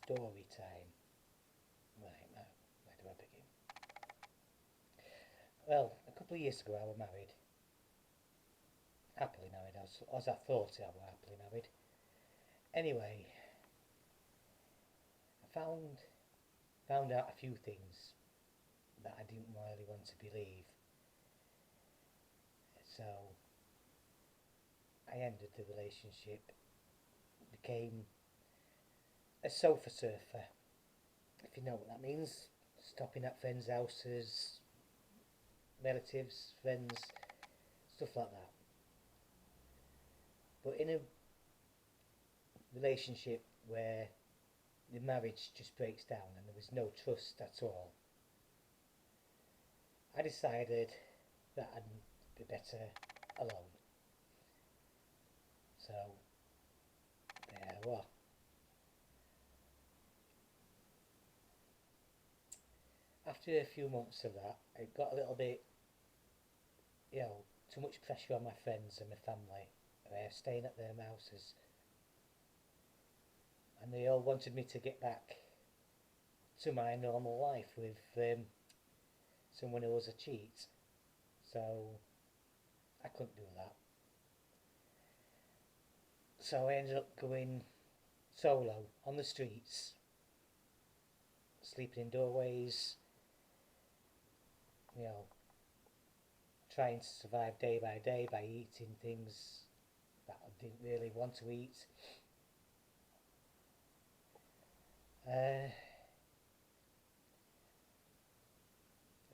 Story time. Right, now, where do I begin? Well, a couple of years ago I was married. Happily married, as I thought I was happily married. Anyway, I found out a few things that I didn't really want to believe. So I ended the relationship, became a sofa surfer, if you know what that means. Stopping at friends' houses, relatives, friends, stuff like that. But in a relationship where the marriage just breaks down and there was no trust at all, I decided that I'd be better alone. So there I was. After a few months of that, it got a little bit, too much pressure on my friends and my family. Staying at their houses, and they all wanted me to get back to my normal life with someone who was a cheat. So I couldn't do that. So I ended up going solo on the streets, sleeping in doorways, you know, trying to survive day by day by eating things that I didn't really want to eat. A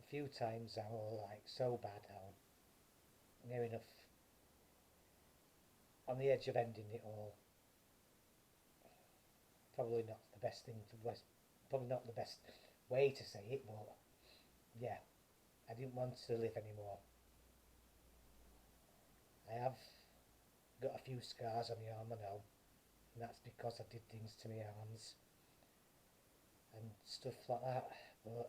few times I was like so bad, I was near enough on the edge of ending it all. Probably not the best thing to, probably not the best way to say it, but yeah, I didn't want to live anymore. I have got a few scars on my arm, I know, and that's because I did things to my arms and stuff like that. But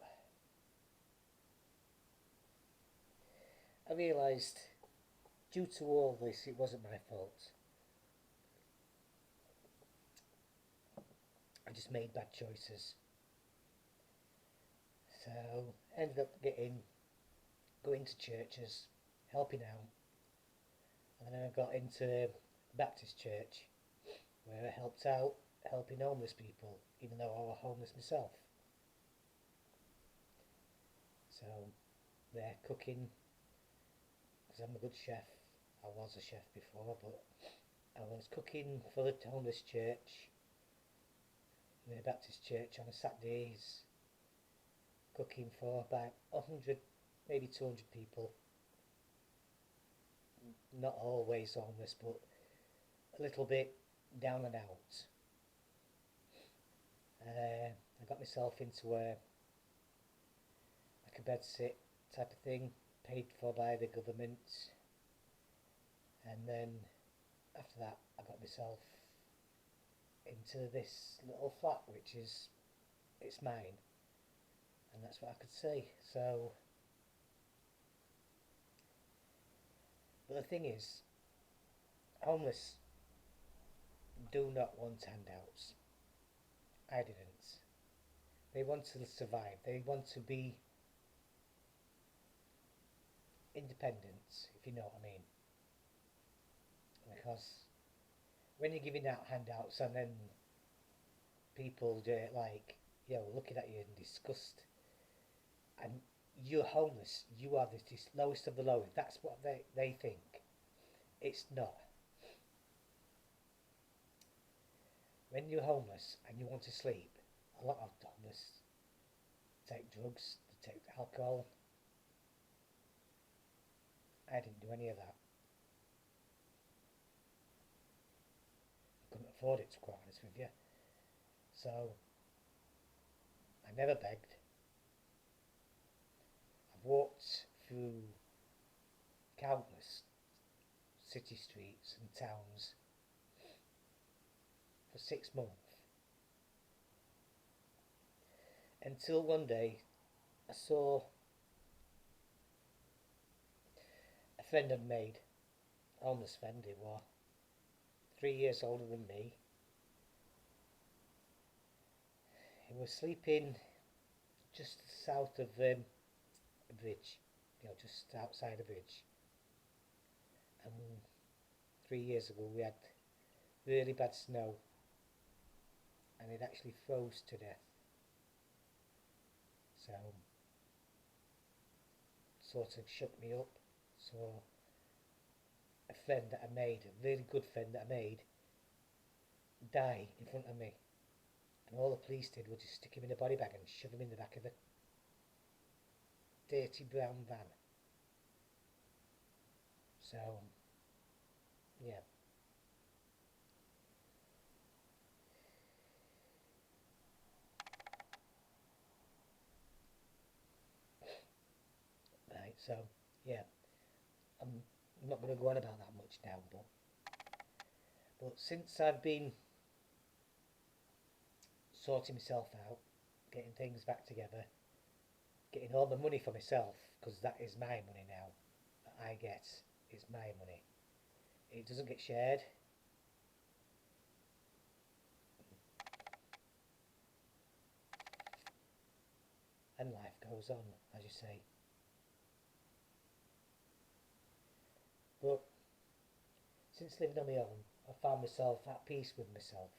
I realised, due to all this, it wasn't my fault. I just made bad choices. So ended up going to churches, helping out, and then I got into Baptist church where I helped out helping homeless people, even though I was homeless myself. So they're cooking, because I'm a good chef. I was a chef before, but I was cooking for the homeless church, the Baptist church on a Saturdays, cooking for about 100, maybe 200 people. Not always homeless, but a little bit down and out. I got myself into a like a bed sit type of thing, paid for by the government, and then after that I got myself into this little flat, which is it's mine, and that's what I could say. So, but the thing is, homeless do not want handouts. I didn't. They want to survive. They want to be independent, if you know what I mean. Because when you're giving out handouts and then people do it like, looking at you in disgust, and you're homeless, you are the lowest of the low. That's what they think. It's not. When you're homeless and you want to sleep, a lot of homeless take drugs, they take alcohol. I didn't do any of that. I couldn't afford it, to be quite honest with you. So I never begged. I've walked through countless city streets and towns for 6 months until one day I saw a friend I'd made, a homeless friend he was, 3 years older than me, He was sleeping just south of a bridge, just outside a bridge. And 3 years ago we had really bad snow, and it actually froze to death. So sort of shook me up. So a friend that I made, a really good friend that I made, died in front of me. And all the police did was just stick him in a body bag and shove him in the back of a dirty brown van. So, yeah. Right, so, yeah. I'm not going to go on about that much now, but since I've been sorting myself out, getting things back together, getting all the money for myself, because that is my money now, that I get, it's my money. It doesn't get shared. And life goes on, as you say. But since living on my own, I found myself at peace with myself.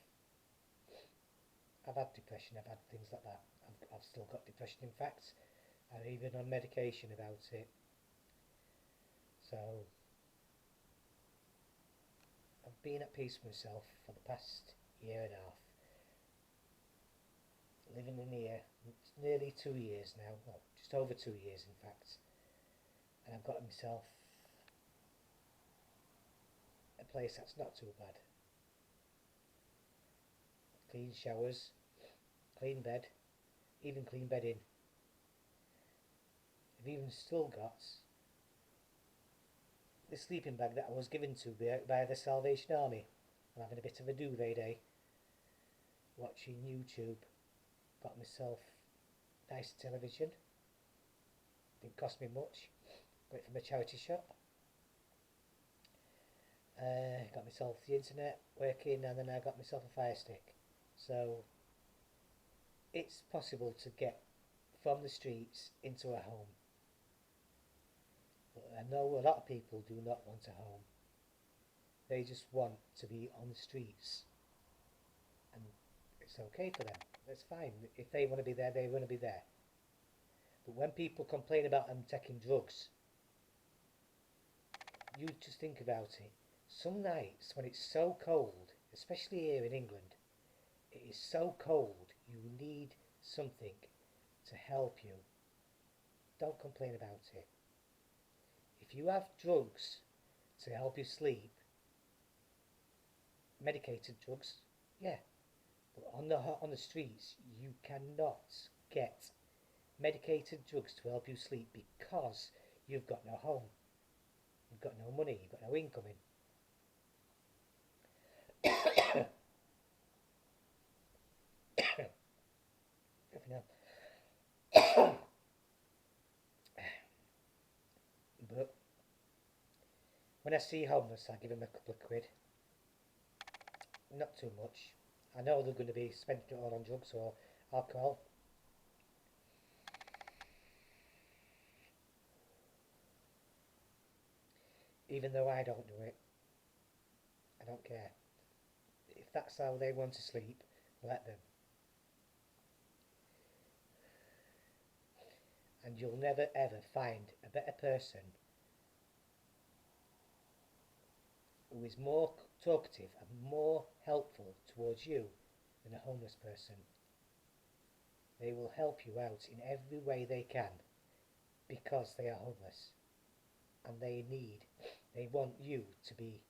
I've had depression, I've had things like that. I've still got depression, in fact. I'm even on medication about it. So I've been at peace with myself for the past year and a half. Living in here, it's nearly 2 years now, well, just over 2 years in fact. And I've got myself a place that's not too bad. Clean showers, clean bed, even clean bedding. I've even still got the sleeping bag that I was given to by the Salvation Army. I'm having a bit of a duvet day, watching YouTube. Got myself nice television. Didn't cost me much. Got it from a charity shop. Got myself the internet working, and then I got myself a Fire Stick. So it's possible to get from the streets into a home. But I know a lot of people do not want a home. They just want to be on the streets. And it's okay for them. That's fine. If they want to be there, they want to be there. But when people complain about them taking drugs, you just think about it. Some nights when it's so cold, especially here in England, it is so cold, you need something to help you. Don't complain about it. If you have drugs to help you sleep, medicated drugs, yeah, but on the streets you cannot get medicated drugs to help you sleep because you've got no home, you've got no money, you've got no income in. But when I see homeless, I give them a couple of quid. Not too much. I know they're going to be spending it all on drugs or alcohol. Even though I don't do it, I don't care. If that's how they want to sleep, let them. And you'll never ever find a better person who is more talkative and more helpful towards you than a homeless person. They will help you out in every way they can because they are homeless and they want you to be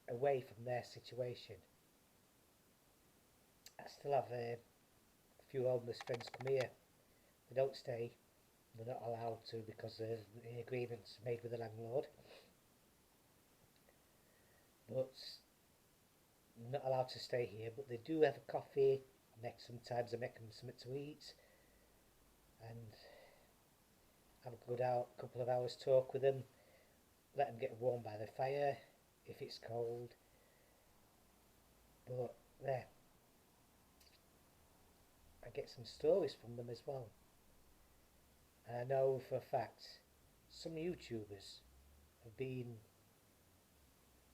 away from their situation. I still have a few homeless friends come here. They don't stay. They're not allowed to because of the agreements made with the landlord. But not allowed to stay here, but they do have a coffee. Sometimes I make them something to eat and have a good couple of hours talk with them. Let them get warm by the fire if it's cold. But there, I get some stories from them as well. And I know for a fact some YouTubers have been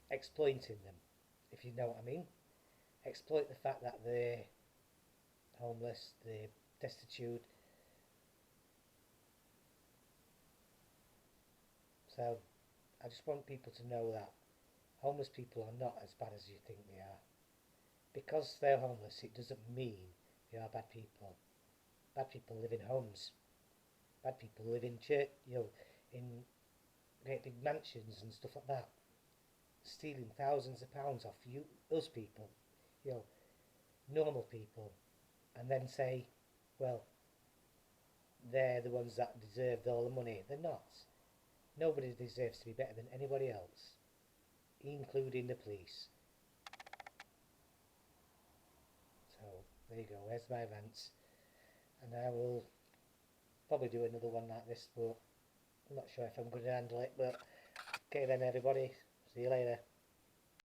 exploiting them, if you know what I mean. Exploit the fact that they're homeless, they're destitute. So I just want people to know that homeless people are not as bad as you think they are. Because they're homeless, it doesn't mean they are bad people. Bad people live in homes. Bad people live in church, in great big mansions and stuff like that, stealing thousands of pounds off you, us people, you know, normal people, and then say, well, they're the ones that deserved all the money. They're not. Nobody deserves to be better than anybody else, including the police. So there you go. There's my rants, and I will probably do another one like this, but I'm not sure if I'm going to handle it. But okay then, everybody. See you later.